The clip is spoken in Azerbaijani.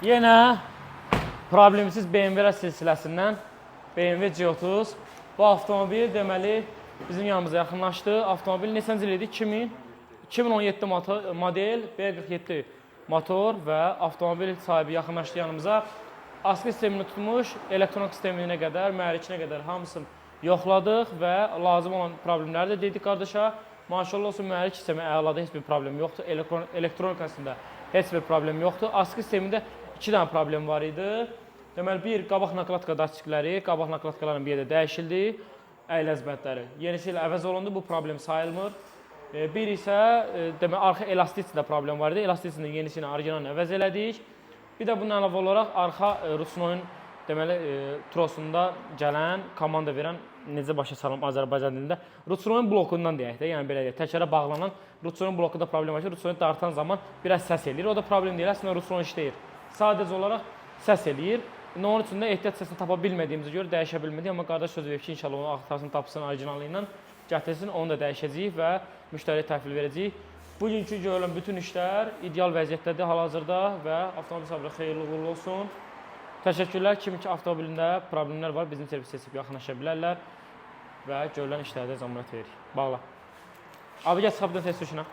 Yenə problemsiz BMW silsiləsindən BMW C30. Bu avtomobil deməli bizim yanımıza yaxınlaşdı. Avtomobil neçənci il idi? 2017 model B47 motor və avtomobil sahibi yaxınlaşdı yanımıza. Askı sistemini tutmuş, elektronik sisteminə qədər, mühərrikinə qədər hamısını yoxladıq və lazım olan problemləri də dedik qardaşa. Maşallah olsun, mühərrik sistemi əladır, heç bir problem yoxdur. Elektronikasında heç bir problem yoxdur. Askı sistemində 2 dənə problem var idi. Deməli, bir, qabaq naklatka daçikləri, qabaq naklatkaların bir yerdə dəyişildi, əyləz bəndləri. Yenisi ilə əvəz olundu, bu problem sayılmır. Bir isə, deməli, arxa elastisində problem var idi. Elastisində yenisi ilə orijinalını əvəz elədik. Bir də bunun əlavə olaraq arxa Rutsnoyun deməli trosunda gələn, komanda verən, necə başa salım Azərbaycan dilində, Rutsnoyun blokundan deyək də, yəni belə deyək, təkərə bağlanan Rutsnoyun blokunda problem var ki, Rutsnoyun dartan zaman biraz səs eləyir. O da problem deyil, əslində Rutsnoy işləyir. Sadəcə olaraq səs eləyir. Onun üçün də ehtiyat səsini tapa bilmədiyimizə görə dəyişə bilmədik, amma qardaş söz verir ki, inşallah onu axtarsın, tapsın orijinalı ilə gətirsin, onu da dəyişəcəyik və müştəriyə təhvil verəcəyik. Bugünkü görülən bütün işlər ideal vəziyyətdədir hal-hazırda və avtomobil sahibi xeyirli uğurlu olsun. Təşəkkürlər. Kimin ki avtomobilində problemlər var, bizim servis seçib yaxınlaşa bilərlər və görülən işlərdə zəmanət veririk. Bağla. Abi gəl, çıxabdan test sürüşünə.